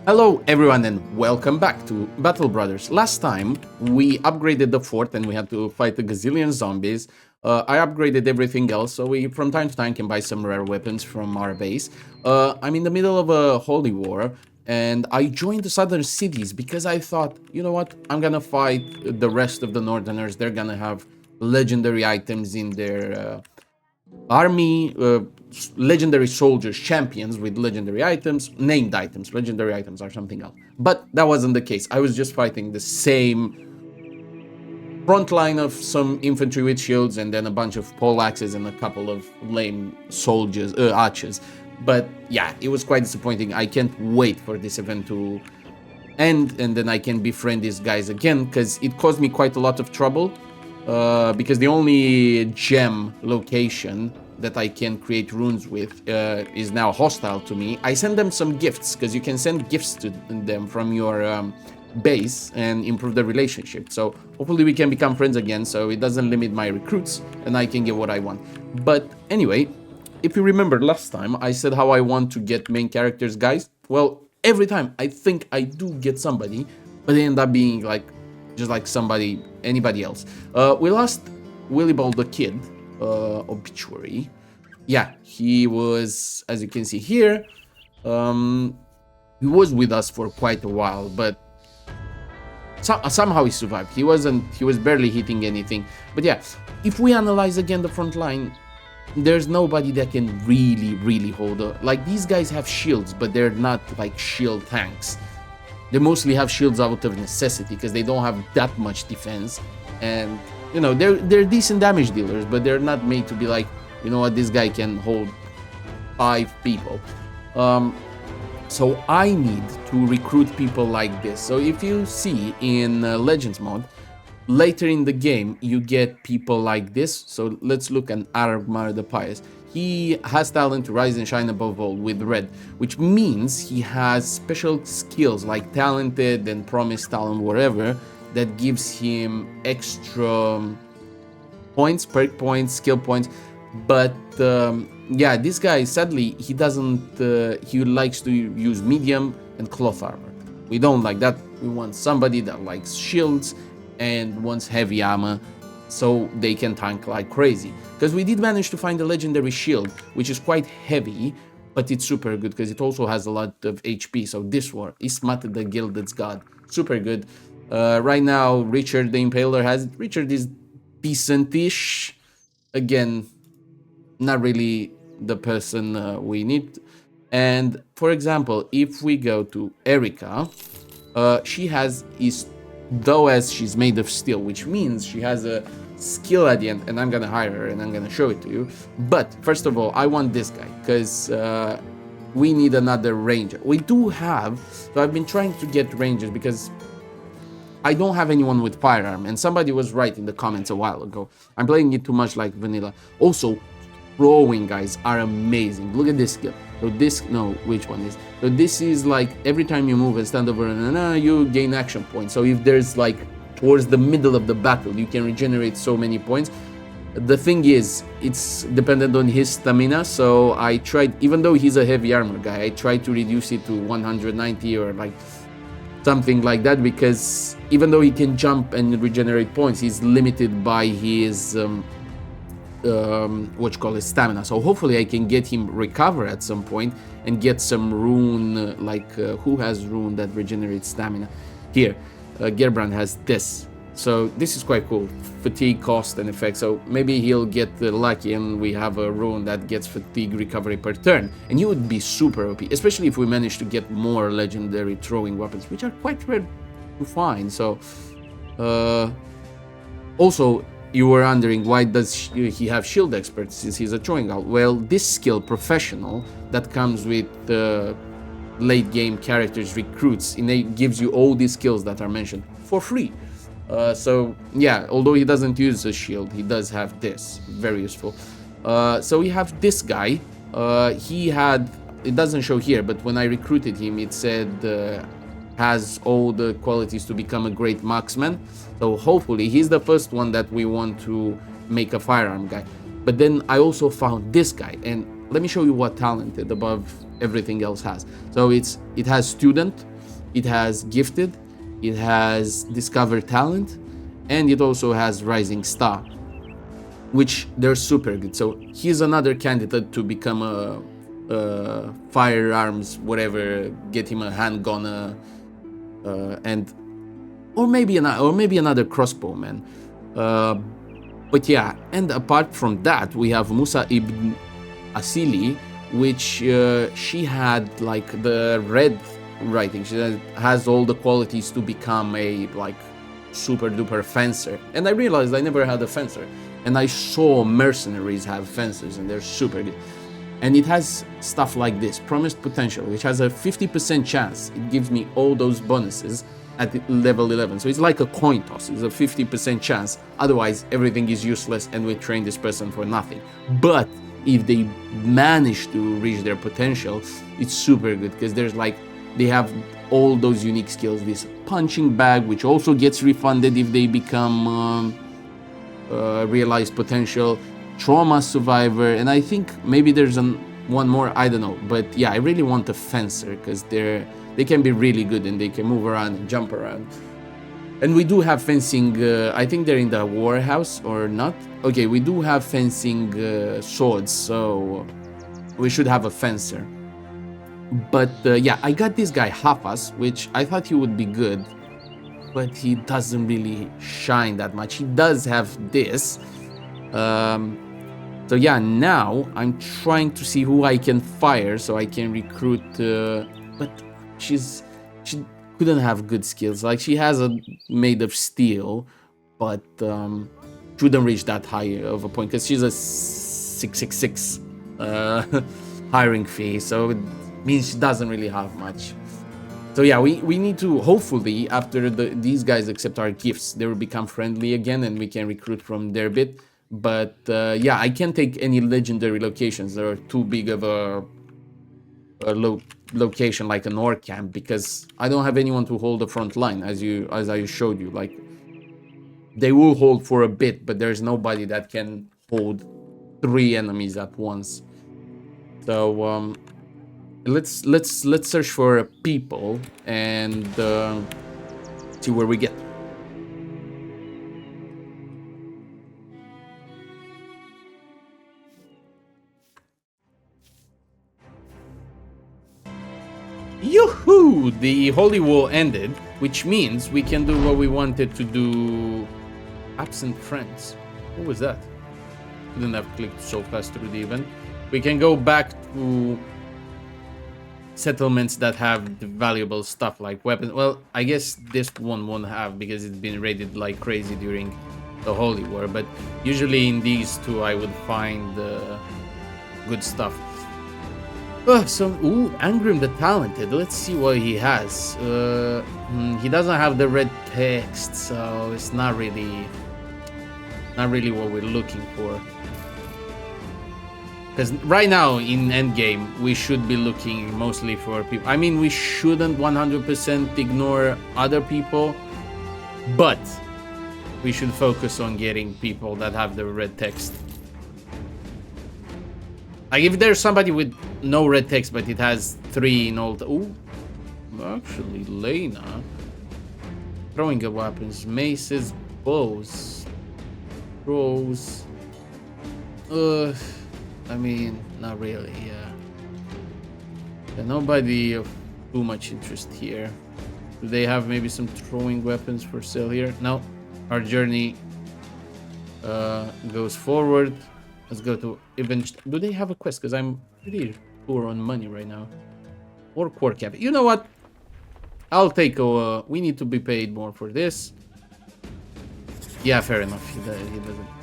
Hello everyone and welcome back to Battle Brothers. Last time we upgraded the fort and we had to fight a gazillion zombies. I upgraded everything else so we from time to time can buy some rare weapons from our base. I'm in the middle of a holy war and I joined the southern cities because I thought, you know what, I'm gonna fight the rest of the northerners. They're gonna have legendary items in their army, legendary soldiers, champions with legendary items, named items. Legendary items are something else. But that wasn't the case. I was just fighting the same front line of some infantry with shields and then a bunch of poleaxes and a couple of lame soldiers, archers. But yeah, it was quite disappointing. I can't wait for this event to end and then I can befriend these guys again because it caused me quite a lot of trouble. Because the only gem location that I can create runes with is now hostile to me. I send them some gifts, because you can send gifts to them from your base and improve the relationship. So hopefully we can become friends again, so it doesn't limit my recruits and I can get what I want. But anyway, if you remember last time, I said how I want to get main characters, guys. Well, every time I think I do get somebody, but they end up being like just like anybody else. We lost Willibald the Kid, obituary. Yeah, he was, as you can see here, he was with us for quite a while, but somehow he survived. He was barely hitting anything. But yeah, if we analyze again the front line, there's nobody that can really hold up. Like, these guys have shields, but they're not like shield tanks. They mostly have shields out of necessity because they don't have that much defense, and you know they're decent damage dealers, but they're not made to be like, you know what, this guy can hold 5 people. So I need to recruit people like this. So if you see in Legends mode, later in the game you get people like this. So let's look at Armar the Pious. He has talent to rise and shine above all with red, which means he has special skills like talented and promised talent, whatever, that gives him extra points, perk points, skill points. But yeah, this guy, sadly, he doesn't, he likes to use medium and cloth armor. We don't like that. We want somebody that likes shields and wants heavy armor, so they can tank like crazy. Because we did manage to find a legendary shield, which is quite heavy, but it's super good because it also has a lot of HP. So this war, Ismat the Gilded God, super good. Right now, Richard the Impaler has it. Richard is decent-ish. Again, not really the person we need. And for example, if we go to Erica, she has as she's made of steel, which means she has a skill at the end, and I'm gonna hire her and I'm gonna show it to you. But first of all, I want this guy because we need another ranger. We do have, so I've been trying to get rangers because I don't have anyone with firearm, and somebody was right in the comments a while ago. I'm playing it too much like vanilla. Also, throwing guys are amazing. Look at this skill. So this, no, which one is? So this is like every time you move and stand over and you gain action points. So if there's like towards the middle of the battle, you can regenerate so many points. The thing is, it's dependent on his stamina. So I tried, even though he's a heavy armor guy, I tried to reduce it to 190 or like something like that, because even though he can jump and regenerate points, he's limited by his stamina. So hopefully I can get him recover at some point and get some rune, who has rune that regenerates stamina? Here, Gerbrand has this. So this is quite cool. Fatigue, cost, and effect. So maybe he'll get lucky and we have a rune that gets fatigue recovery per turn. And he would be super OP, especially if we manage to get more legendary throwing weapons, which are quite rare to find. So, also, you were wondering, why does he have shield expert since he's a throwing guy? Well, this skill, professional, that comes with late game characters recruits, and it gives you all these skills that are mentioned for free. So yeah, although he doesn't use a shield, he does have this, very useful. So we have this guy. He had, it doesn't show here, but when I recruited him, it said has all the qualities to become a great marksman. So hopefully he's the first one that we want to make a firearm guy. But then I also found this guy, and let me show you what talented above everything else has. So it has student, It has gifted, it has discover talent, and it also has rising star, which they're super good. So he's another candidate to become a firearms, whatever, get him a handgun, and or maybe another crossbow man. But yeah, and apart from that, we have Musa ibn Asili, which she had like the red writing. She has all the qualities to become a like super duper fencer. And I realized I never had a fencer, and I saw mercenaries have fencers, and they're super good. And it has stuff like this, promised potential, which has a 50% chance. It gives me all those bonuses at level 11. So it's like a coin toss. It's a 50% chance. Otherwise, everything is useless and we train this person for nothing. But if they manage to reach their potential, it's super good because there's like, they have all those unique skills. This punching bag, which also gets refunded if they become realized potential, trauma survivor, and I think maybe there's one more, I don't know. But yeah, I really want a fencer because they can be really good and they can move around and jump around. And we do have fencing, I think they're in the warehouse or not. Okay, we do have fencing swords, so we should have a fencer. But yeah, I got this guy Hafas, which I thought he would be good, but he doesn't really shine that much. He does have this. So yeah, now I'm trying to see who I can fire so I can recruit, but she couldn't have good skills. Like she has a made of steel, but shouldn't reach that high of a point because she's a 666 hiring fee, so it means she doesn't really have much. So yeah, we need to, hopefully after these guys accept our gifts, they will become friendly again and we can recruit from their bit. But yeah, I can't take any legendary locations that are too big of a location like an orc camp, because I don't have anyone to hold the front line, as I showed you. Like they will hold for a bit, but there's nobody that can hold 3 enemies at once. So let's search for people and see where we get. Yoo-hoo! The Holy War ended, which means we can do what we wanted to do. Absent friends. What was that? Couldn't have clicked so fast through the event. We can go back to settlements that have valuable stuff like weapons. Well, I guess this one won't have because it's been raided like crazy during the Holy War, but usually in these two I would find good stuff. So, Angrim the Talented. Let's see what he has. He doesn't have the red text, so it's not really what we're looking for. Because right now in endgame, we should be looking mostly for people. I mean, we shouldn't 100% ignore other people, but we should focus on getting people that have the red text. Like if there's somebody with no red text, but it has 3 in all. Ooh, actually, Lena. Throwing of weapons, maces, bows, throws. I mean, not really. Yeah. Nobody of too much interest here. Do they have maybe some throwing weapons for sale here? No. Our journey goes forward. Let's go to event. Do they have a quest? Because I'm pretty poor on money right now. Or core cap. You know what? I'll take a. We need to be paid more for this. Yeah, fair enough. He doesn't.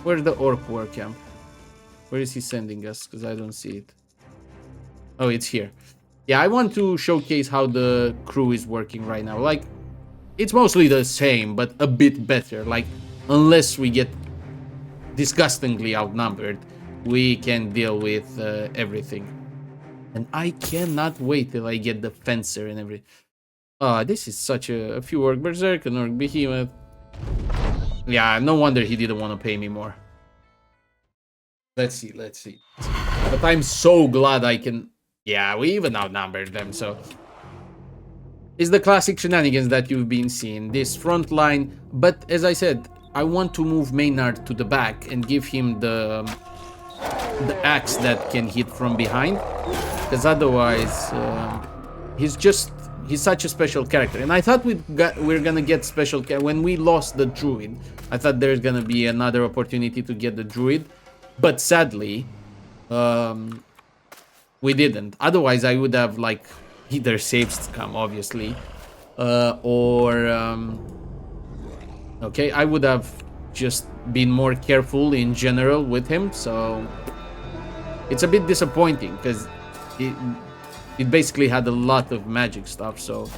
Where's the orc war camp? Where is he sending us? Because I don't see it. Oh, it's here. Yeah, I want to showcase how the crew is working right now. Like, it's mostly the same, but a bit better. Like, unless we get disgustingly outnumbered, we can deal with everything. And I cannot wait till I get the fencer and everything. This is such a few orc berserk, an orc behemoth. Yeah, no wonder he didn't want to pay me more. Let's see. But I'm so glad I can. Yeah, we even outnumbered them, so It's the classic shenanigans that you've been seeing. This front line, but as I said, I want to move Maynard to the back and give him the axe that can hit from behind, because otherwise he's such a special character. And I thought we're gonna get special when we lost the druid. I thought there's gonna be another opportunity to get the druid, but sadly we didn't. Otherwise I would have like either saved Scum, obviously, or okay, I would have just been more careful in general with him. So it's a bit disappointing because it basically had a lot of magic stuff. So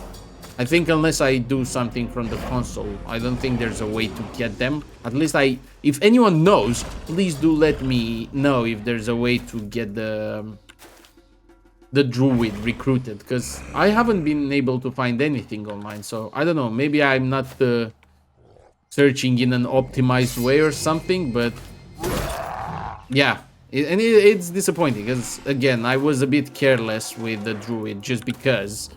I think unless I do something from the console, I don't think there's a way to get them. At least if anyone knows, please do let me know if there's a way to get the druid recruited, because I haven't been able to find anything online. So I don't know, maybe I'm not searching in an optimized way or something, but yeah, it's disappointing because again I was a bit careless with the druid just because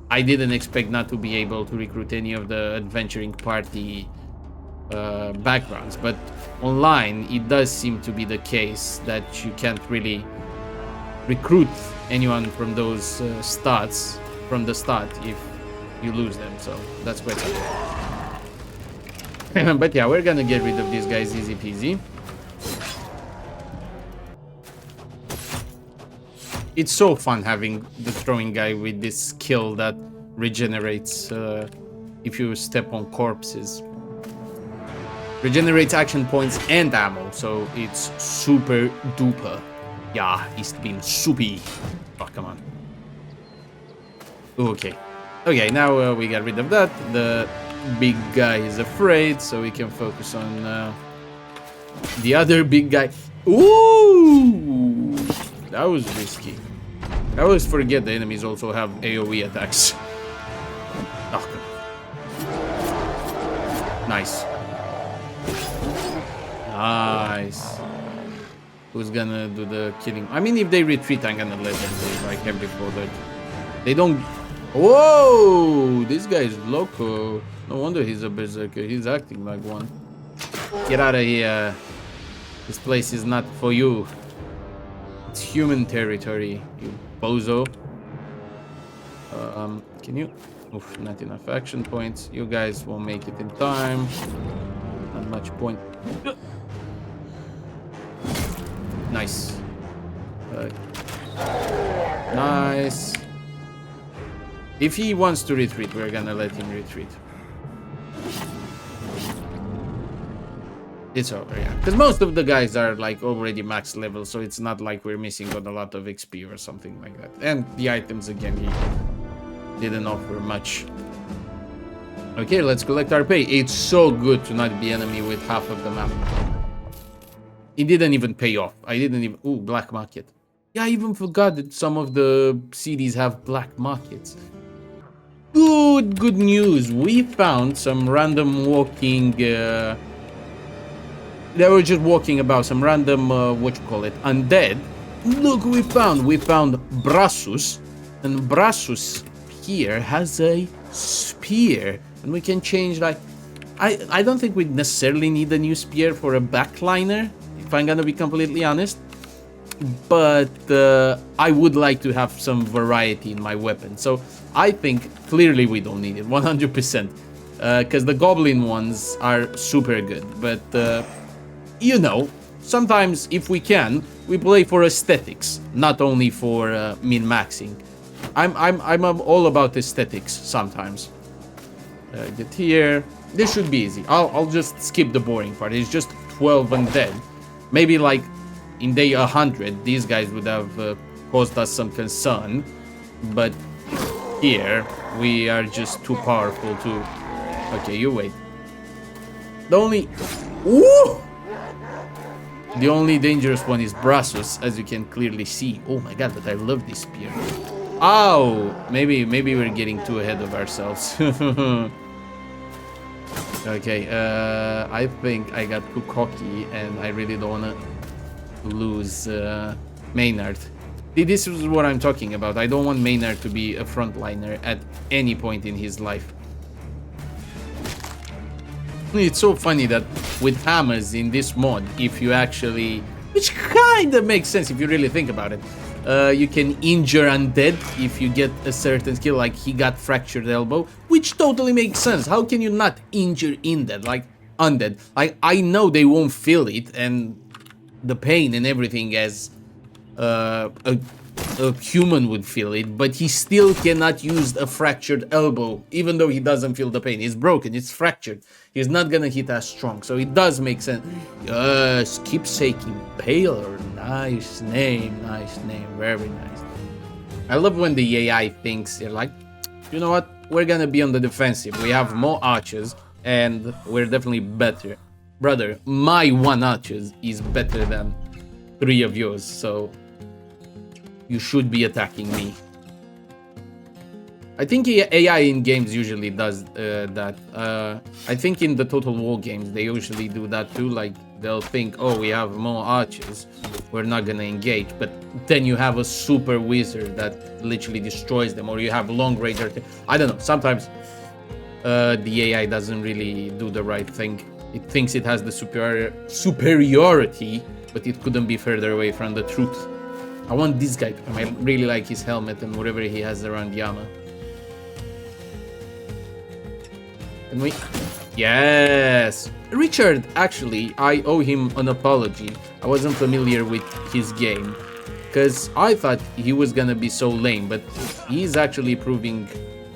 I didn't expect not to be able to recruit any of the adventuring party backgrounds, but online it does seem to be the case that you can't really recruit anyone from those stats from the start if you lose them. So that's quite something. But yeah, we're gonna get rid of these guys easy peasy. It's so fun having the throwing guy with this skill that regenerates if you step on corpses. Regenerates action points and ammo, so it's super duper. Yeah, it's been soupy. Oh, come on. Okay. Okay, now we got rid of that. The big guy is afraid, so we can focus on the other big guy. Ooh! That was risky. I always forget the enemies also have AoE attacks. Oh, come on. Nice. Nice. Who's gonna do the killing? I mean, if they retreat, I'm gonna let them do like every bullet. They don't. Whoa! This guy is loco. No wonder he's a berserker. He's acting like one. Get out of here. This place is not for you. It's human territory, you bozo. Can you? Oof, not enough action points. You guys will make it in time. Not much point. Nice. Nice. If he wants to retreat, we're gonna let him retreat. It's over, yeah. Because most of the guys are like already max level, so it's not like we're missing on a lot of XP or something like that. And the items, again, he didn't offer much. Okay, let's collect our pay. It's so good to not be enemy with half of the map. It didn't even pay off. I didn't even... Ooh, black market. Yeah, I even forgot that some of the cities have black markets. Good news. We found some random walking... they were just walking about, some random, undead. Look what we found. We found Brassus. And Brassus here has a spear. And we can change, like... I don't think we necessarily need a new spear for a backliner, if I'm gonna be completely honest. But I would like to have some variety in my weapon. So I think clearly we don't need it, 100%. Because the goblin ones are super good. But, you know, sometimes if we can, we play for aesthetics, not only for min-maxing. I'm all about aesthetics sometimes. Get here. This should be easy. I'll just skip the boring part. It's just 12 undead. Maybe like in day 100, these guys would have caused us some concern. But here, we are just too powerful to... Okay, you wait. The only... Ooh! The only dangerous one is Brassus, as you can clearly see. Oh my god, but I love this spear. Oh! Maybe we're getting too ahead of ourselves. Okay, I think I got too cocky and I really don't want to lose Maynard. This is what I'm talking about. I don't want Maynard to be a frontliner at any point in his life. It's so funny that with hammers in this mod, if you actually... Which kind of makes sense if you really think about it. You can injure undead if you get a certain skill, like he got fractured elbow, which totally makes sense. How can you not injure undead, like undead? Like, I know they won't feel it and the pain and everything as a human would feel it, but he still cannot use a fractured elbow, even though he doesn't feel the pain. It's broken, it's fractured. He's not gonna hit as strong, so it does make sense. Yes, keepsaking Paler. Nice name, very nice. I love when the AI thinks, they're like, you know what, we're gonna be on the defensive. We have more archers, and we're definitely better. Brother, my 1 archers is better than 3 of yours, so you should be attacking me. I think AI in games usually does that. I think in the Total War games, they usually do that too. Like, they'll think, oh, we have more archers, we're not gonna engage. But then you have a super wizard that literally destroys them, or you have long range. I don't know, sometimes the AI doesn't really do the right thing. It thinks it has the superiority, but it couldn't be further away from the truth. I want this guy to come. I really like his helmet and whatever he has around Yama. Can we? Yes! Richard, actually, I owe him an apology. I wasn't familiar with his game, because I thought he was gonna be so lame, but he's actually proving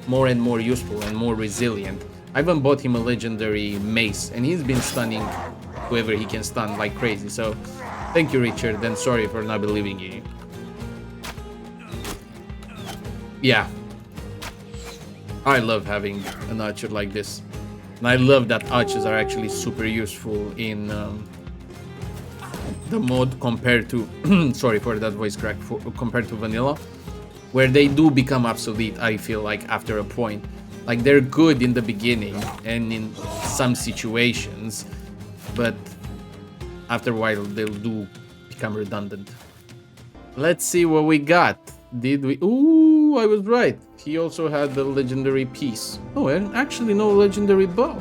more and more useful and more resilient. I even bought him a legendary mace, and he's been stunning whoever he can stun like crazy, so thank you, Richard, and sorry for not believing in you. Yeah. I love having an archer like this. And I love that archers are actually super useful in the mod compared to... sorry for that voice crack. Compared to vanilla, where they do become obsolete, I feel like, after a point. Like, they're good in the beginning and in some situations, but after a while they'll do become redundant. Let's see what we got. Did we? Ooh, I was right. He also had the legendary piece. Oh, and actually no legendary bow.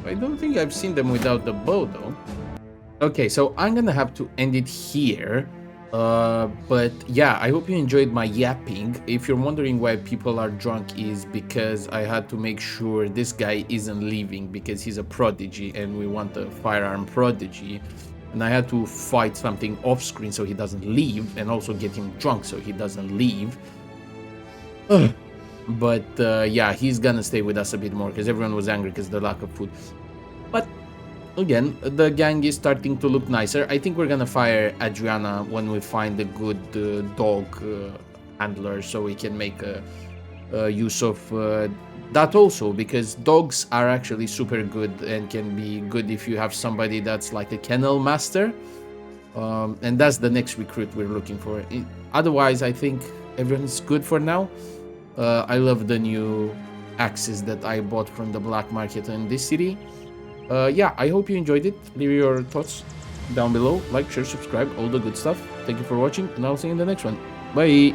I don't think I've seen them without the bow though. Okay, so I'm gonna have to end it here. But yeah, I hope you enjoyed my yapping. If you're wondering why people are drunk, is because I had to make sure this guy isn't leaving, because he's a prodigy and we want a firearm prodigy. And I had to fight something off screen so he doesn't leave, and also get him drunk so he doesn't leave. But yeah, he's gonna stay with us a bit more because everyone was angry because the lack of food. But again, the gang is starting to look nicer. I think we're gonna fire Adriana when we find a good dog handler, so we can make use of that also, because dogs are actually super good and can be good if you have somebody that's like a kennel master, and that's the next recruit we're looking for. Otherwise, I think everyone's good for now. I love the new axes that I bought from the black market in this city. Yeah, I hope you enjoyed it. Leave your thoughts down below. Like, share, subscribe, all the good stuff. Thank you for watching, and I'll see you in the next one. Bye!